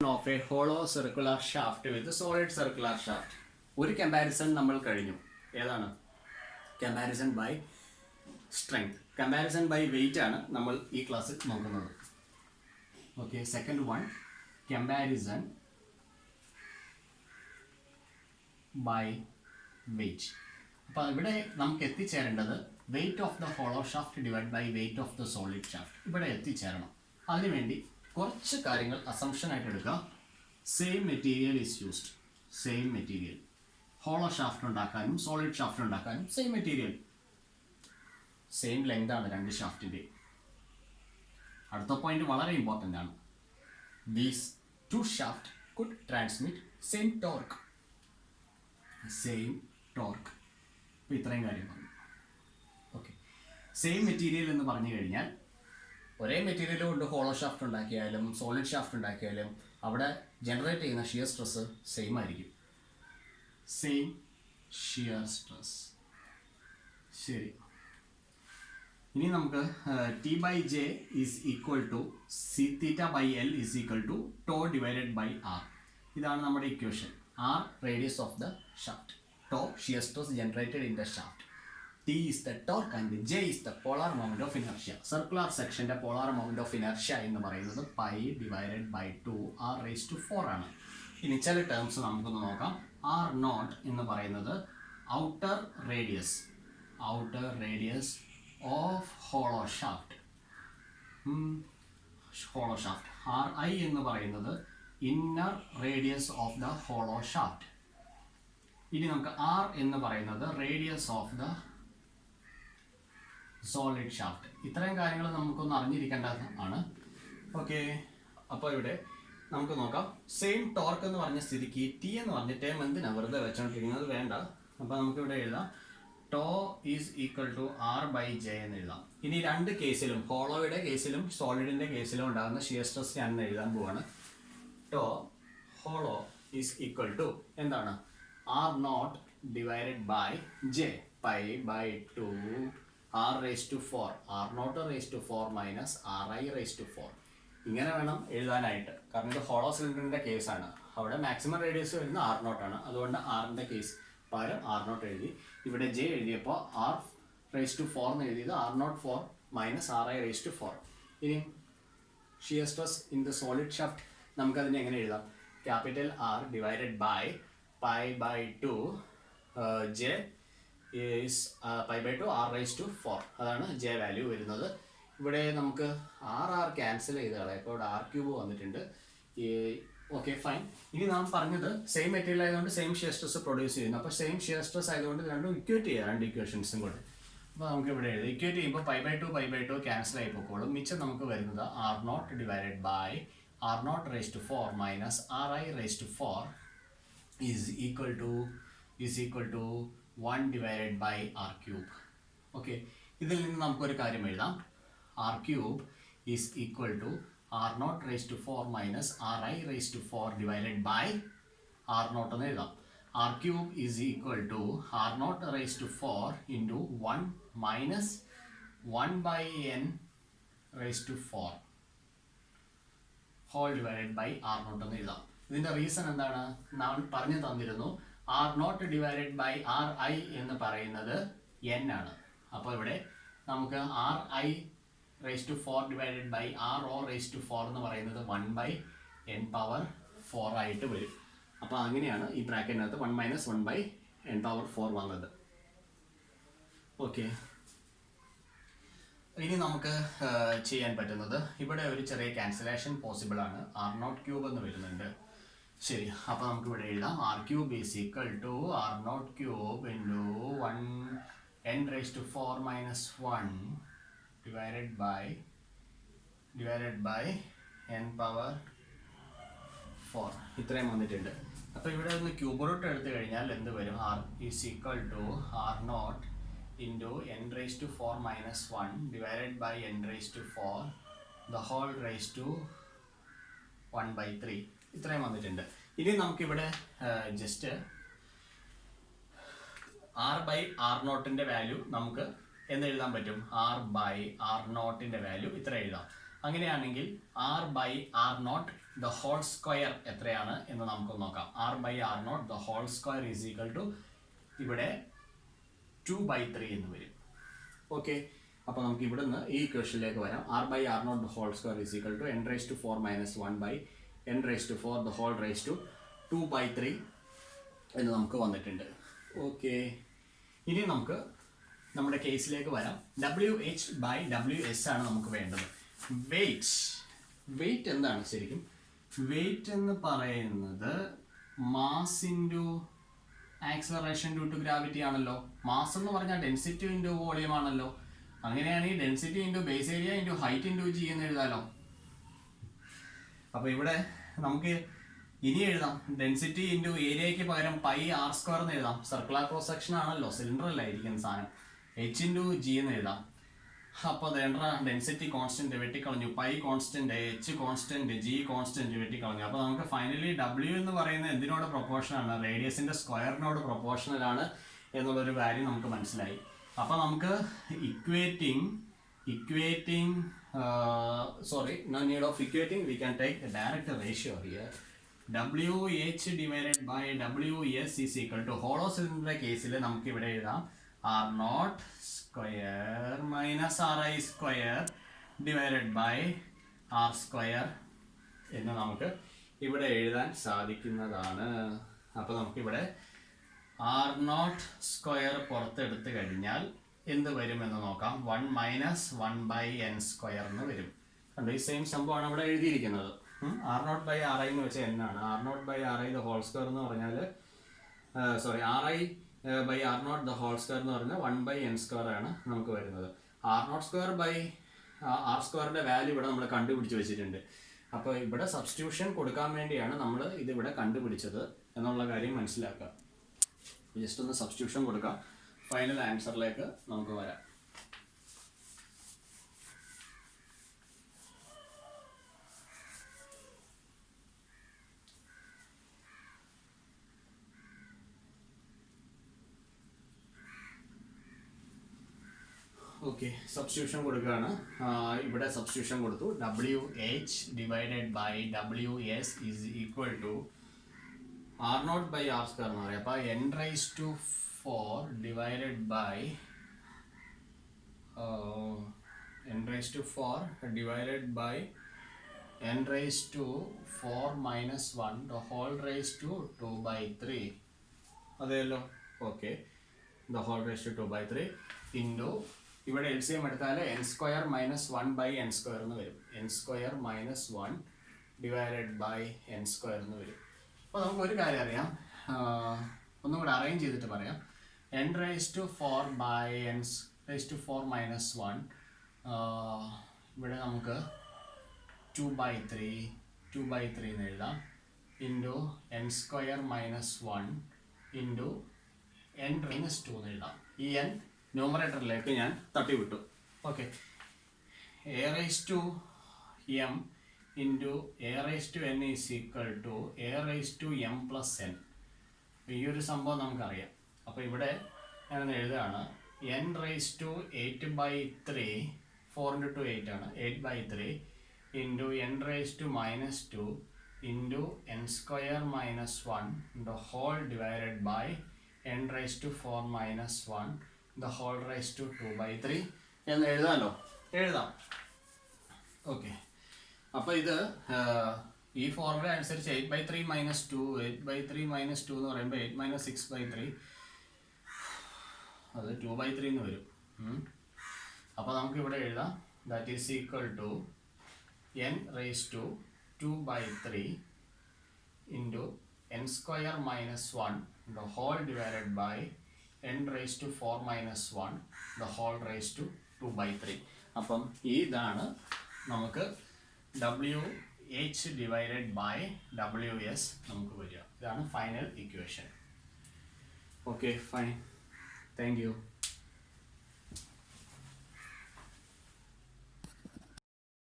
Of a hollow circular shaft with a solid circular shaft. ഒരു comparison നമ്മൾ കഴിഞ്ഞു. ഏതാണ്? Comparison by strength. Comparison by weight ആണ് നമ്മൾ ഈ ക്ലാസ്സിൽ നോക്കുന്നത്. Okay, second one comparison by weight. അപ്പോൾ ഇവിടെ നമുക്ക് എത്തിച്ചേരേണ്ടത് weight of the hollow shaft divide by weight of the solid shaft. ഇവിടെ എത്തിച്ചേരണം. അതിനുവേണ്ടി കുറച്ച് കാര്യങ്ങൾ അസംഷൻ ആയിട്ട് എടുക്കുക. Same material is used. Same material. Hollow shaft ഉണ്ടാക്കാനും സോളിഡ് ഷാഫ്റ്റ് ഉണ്ടാക്കാനും സെയിം മെറ്റീരിയൽ, സെയിം ലെങ്ത് ആണ് രണ്ട് ഷാഫ്റ്റിൻ്റെ. അടുത്ത പോയിന്റ് വളരെ ഇമ്പോർട്ടൻ്റ് ആണ്. These two shaft could transmit same torque. Same torque. അപ്പോൾ ഇത്രയും കാര്യം പറഞ്ഞു. ഓക്കെ, സെയിം മെറ്റീരിയൽ എന്ന് പറഞ്ഞു കഴിഞ്ഞാൽ ഒരേ മെറ്റീരിയൽ കൊണ്ട് ഹോളോ ഷാഫ്റ്റ് ഉണ്ടാക്കിയാലും സോളിഡ് ഷാഫ്റ്റ് ഉണ്ടാക്കിയാലും അവിടെ ജനറേറ്റ് ചെയ്യുന്ന ഷിയർ സ്ട്രെസ് സെയിം ആയിരിക്കും. Same shear stress. ശരി, ഇനി നമുക്ക് T by J is equal to C theta by L is equal to tau divided by R. ഇതാണ് നമ്മുടെ equation. R radius of the shaft, tau shear stress generated in the shaft, T is the torque and J is the polar moment of inertia. Circular section ന്റെ polar moment of inertia എന്ന് പറയുന്നത് pi divided by 2 r raised to 4 ആണ്. ഇനി ചില terms നമുക്കൊന്ന് നോക്കാം. R naught എന്ന് പറയുന്നത് outer radius of hollow shaft. hollow shaft. Ri എന്ന് പറയുന്നത് inner radius of the hollow shaft. ഇനി നമുക്ക് R എന്ന് പറയുന്നത് radius of the solid shaft. ഇത്രയും കാര്യങ്ങൾ നമുക്കൊന്ന് അറിഞ്ഞിരിക്കേണ്ടതാണ്. ഓക്കെ, അപ്പോൾ ഇവിടെ നമുക്ക് നോക്കാം. സെയിം ടോർക്ക് എന്ന് പറഞ്ഞ സ്ഥിതിക്ക് ടി എന്ന് പറഞ്ഞ ടേം എന്തിനാ വെറുതെ വെച്ചോണ്ടിരിക്കുന്നത്? വേണ്ട. അപ്പോൾ നമുക്കിവിടെ എഴുതാം tau is equal to R by J എന്ന് എഴുതാം. ഇനി രണ്ട് കേസിലും, ഹോളോയുടെ കേസിലും സോളിഡിൻ്റെ കേസിലും ഉണ്ടാകുന്ന ഷിയർ സ്ട്രെസ് ഞാൻ എഴുതാൻ പോവാണ്. Tau hollow is equal to എന്താണ്? R naught divided by J, pi by 2 r raised to 4, r naught raised to 4 minus ri raised to 4. ഇങ്ങനെ വേണം എഴുതാനായിട്ട്. കാരണം ഇത് ഹോളോ സിലിണ്ടറിൻ്റെ കേസാണ്. അവിടെ മാക്സിമം റേഡിയസ് വരുന്ന ആർ നോട്ട് ആണ്. അതുകൊണ്ട് ആറിൻ്റെ കേസ് പകരം ആർ നോട്ട് എഴുതി. ഇവിടെ ജെ എഴുതിയപ്പോൾ ആർ റേസ് ടു 4 എന്ന് എഴുതിയത് R naught 4 minus R I raise to 4. ഇനി shear stress in the solid shaft നമുക്കതിനെ എങ്ങനെ എഴുതാം? Capital R divided by pi by 2 J is pi by 2 r raised to 4. അതാണ് ജെ വാല്യൂ വരുന്നത്. ഇവിടെ നമുക്ക് ആർ ക്യാൻസൽ ചെയ്ത് കളയാം. ഇപ്പോൾ ഇവിടെ ആർ ക്യൂബ് വന്നിട്ടുണ്ട്. Okay, fine. ഇനി നാം പറഞ്ഞത് സെയിം മെറ്റീരിയൽ ആയതുകൊണ്ട് സെയിം ഷിയർ സ്ട്രെസ് പ്രൊഡ്യൂസ് ചെയ്യുന്നു. അപ്പോൾ സെയിം ഷിയർ സ്ട്രെസ് ആയതുകൊണ്ട് രണ്ടും ഇക്വേറ്റ് ചെയ്യാം, രണ്ട് ഇക്വേഷൻസും കൂടെ. അപ്പോൾ നമുക്ക് ഇവിടെ എഴുതാം. ഇക്വേറ്റ് ചെയ്യുമ്പോൾ പൈ ബൈ ടു ക്യാൻസൽ ആയി പോക്കോളും. മിച്ചം നമുക്ക് വരുന്നത് R naught divided by R naught raise to 4 minus R I raise to 4 is equal to 1 divided by r cube. Okay, ഇതിൽ നിന്ന് നമുക്കൊരു കാര്യം എഴുതാം. r cube is equal to r naught raised to 4 minus ri raised to 4 divided by r naught എന്ന് എഴുതാം. r cube is equal to r naught raised to 4 into 1 minus 1 by n raised to 4 whole divided by r naught എന്ന് എഴുതാം. ഇതിൻ്റെ reason എന്താണ്? നാം പറഞ്ഞു തന്നിരുന്നു R naught divided by R I എന്ന് പറയുന്നത് എൻ ആണ്. അപ്പോൾ ഇവിടെ നമുക്ക് R I raise to 4 divided by R O raise to 4 എന്ന് പറയുന്നത് 1 ബൈ എൻ പവർ 4 ആയിട്ട് വരും. അപ്പോൾ അങ്ങനെയാണ് ഈ ബ്രാക്കറ്റിനകത്ത് 1 മൈനസ് 1 ബൈ എൻ പവർ 4 വന്നത്. ഓക്കെ, ഇനി നമുക്ക് ചെയ്യാൻ പറ്റുന്നത് ഇവിടെ ഒരു ചെറിയ ക്യാൻസലേഷൻ പോസിബിൾ ആണ്. ആർ നോട്ട് ക്യൂബ് എന്ന് വരുന്നുണ്ട്. ശരി, അപ്പോൾ നമുക്ക് ഇവിടെ എഴുതാം. R cube is equal to R naught cube into 1 n raise to 4 minus 1 divided by n power 4. ഇത്രയും വന്നിട്ടുണ്ട്. അപ്പോൾ ഇവിടെ ഒന്ന് ക്യൂബ് റൂട്ട് എടുത്തു കഴിഞ്ഞാൽ എന്ത് വരും? R is equal to R naught into n raise to 4 minus 1 divided by n raise to 4 the whole raise to 1 by 3. ഇത്രയും വന്നിട്ടുണ്ട്. ഇനി നമുക്കിവിടെ ജസ്റ്റ് ആർ ബൈ ആർ നോട്ടിൻ്റെ വാല്യൂ നമുക്ക് എന്നെഴുതാൻ പറ്റും? ആർ ബൈ ആർ നോട്ടിൻ്റെ വാല്യൂ ഇത്ര എഴുതാം. അങ്ങനെയാണെങ്കിൽ R by R naught the whole square എത്രയാണ് എന്ന് നമുക്ക് നോക്കാം. R by R naught the whole square is equal to ഇവിടെ 2/3 എന്ന് വരും. ഓക്കെ, അപ്പോൾ നമുക്ക് ഇവിടുന്ന് ഈ ഇക്വേഷനിലേക്ക് വരാം. R by R naught the whole square is equal to n⁴ minus 1/n⁴ the whole raise to 2/3 എന്ന് നമുക്ക് വന്നിട്ടുണ്ട്. ഓക്കെ, ഇനി നമുക്ക് നമ്മുടെ കേസിലേക്ക് വരാം. WH/WS ആണ് നമുക്ക് വേണ്ടത്. വെയിറ്റ് എന്താണ് ശരിക്കും? വെയിറ്റ് എന്ന് പറയുന്നത് mass into acceleration due to gravity ആണല്ലോ. മാസ് എന്ന് പറഞ്ഞാൽ ഡെൻസിറ്റി ഇൻറ്റു വോളിയം ആണല്ലോ. അങ്ങനെയാണെങ്കിൽ density into base area into height into G എന്ന് എഴുതാമല്ലോ. അപ്പോൾ ഇവിടെ നമുക്ക് ഇനി എഴുതാം ഡെൻസിറ്റി ഇൻറ്റു ഏരിയയ്ക്ക് പകരം πr² എന്ന് എഴുതാം. സർക്കുലർ ക്രോസ് സെക്ഷൻ ആണല്ലോ, സിലിണ്ടർ അല്ലായിരിക്കുന്ന സാധനം. h ഇൻറ്റു ജി എന്ന് എഴുതാം. അപ്പോൾ അത് ഡെൻസിറ്റി കോൺസ്റ്റന്റ് വെട്ടിക്കളഞ്ഞു, π constant, h constant, G constant വെട്ടിക്കളഞ്ഞു. അപ്പോൾ നമുക്ക് ഫൈനലി W എന്ന് പറയുന്നത് എന്തിനോട് പ്രൊപ്പോർഷനാണ്? റേഡിയസിന്റെ സ്ക്വയറിനോട് പ്രൊപ്പോർഷണൽ ആണ് എന്നുള്ളൊരു കാര്യം നമുക്ക് മനസ്സിലായി. അപ്പോൾ നമുക്ക് no need of equating, we can take a direct ratio here. WH divided by WS is equal to hollow cylinder കേസിൽ നമുക്ക് ഇവിടെ എഴുതാം R0 square minus Ri square divided by R square എന്ന് നമുക്ക് ഇവിടെ എഴുതാൻ സാധിക്കുന്നതാണ്. അപ്പോൾ നമുക്കിവിടെ R0 സ്ക്വയർ പുറത്തെടുത്ത് കഴിഞ്ഞാൽ എന്ത് വരുമെന്ന് നോക്കാം. 1 മൈനസ് 1/n² എന്ന് വരും. കണ്ടോ, ഈ സെയിം സംഭവമാണ് ഇവിടെ എഴുതിയിരിക്കുന്നത്. R0/Ri എന്ന് വെച്ചാൽ എന്നാണ്? R0/Ri ദ ഹോൾ സ്ക്വയർ എന്ന് പറഞ്ഞാൽ Ri/R0 ദ ഹോൾ സ്ക്വയർ എന്ന് പറഞ്ഞാൽ 1/n² ആണ് നമുക്ക് വരുന്നത്. R0² വാല്യൂ ഇവിടെ നമ്മൾ കണ്ടുപിടിച്ച് വെച്ചിട്ടുണ്ട്. അപ്പോൾ ഇവിടെ സബ്സ്റ്റിറ്റ്യൂഷൻ കൊടുക്കാൻ വേണ്ടിയാണ് നമ്മൾ ഇതിവിടെ കണ്ടുപിടിച്ചത് എന്നുള്ള കാര്യം മനസ്സിലാക്കുക. ജസ്റ്റ് ഒന്ന് സബ്സ്റ്റിറ്റ്യൂഷൻ കൊടുക്കാം. ഫൈനൽ ആൻസറിലേക്ക് നമുക്ക് വരാം. ഓക്കെ, സബ്സ്റ്റിറ്റ്യൂഷൻ കൊടുക്കുകയാണ്. ഇവിടെ സബ്സ്റ്റിറ്റ്യൂഷൻ കൊടുത്തു. WH divided by WS is equal to R0/R² എന്ന് പറയാം. അപ്പോൾ n⁴ divided by n⁴ minus 1 the whole raised to 2/3 അതെയല്ലോ. Okay, the whole raised to 2/3 into ഇവിടെ LCM എടുത്താൽ n² minus 1/n² എന്ന് വരും. n² minus 1 divided by n² എന്ന് വരും. അപ്പോൾ നമുക്ക് ഒരു കാര്യം അറിയാം, ഒന്നും കൂടെ അറേഞ്ച് ചെയ്തിട്ട് പറയാം. n⁴ by n⁴ minus 1 ഇവിടെ നമുക്ക് 2/3 എന്ന് എഴുതാം. Into n² minus 1 into n⁻² എന്ന് എഴുതാം. ഈ n ന്യൂമറേറ്ററിലേക്ക് ഞാൻ തട്ടിവിട്ടു. Okay, a⁻m into a⁻n is equal to a⁻m+n. ഈ ഒരു സംഭവം നമുക്കറിയാം. അപ്പോൾ ഇവിടെ ഞാനൊന്ന് എഴുതുകയാണ്. n⁻�8/3 4 × 2 8 ആണ്. 8/3 into n⁻² into n² minus 1 the whole divided by n⁻⁴ minus 1 the whole raised to 2/3 എന്ന് എഴുതാമല്ലോ. എഴുതാം. ഓക്കെ, അപ്പോൾ ഇത് ഈ ഫോർമുല അനുസരിച്ച് 8/3 - 2 8/3 - 2 എന്ന് പറയുമ്പോൾ 8 - 6/3 അത് 2/3 എന്ന് വരും. അപ്പോൾ നമുക്ക് ഇവിടെ എഴുതാം that is equal to n⁻² into n² minus 1 the whole divided by n⁻⁴ minus 1 the whole raised to 2/3. അപ്പം ഇതാണ് നമുക്ക് WH divided by WS നമുക്ക് വരിക. ഇതാണ് final equation. Okay, fine, thank you.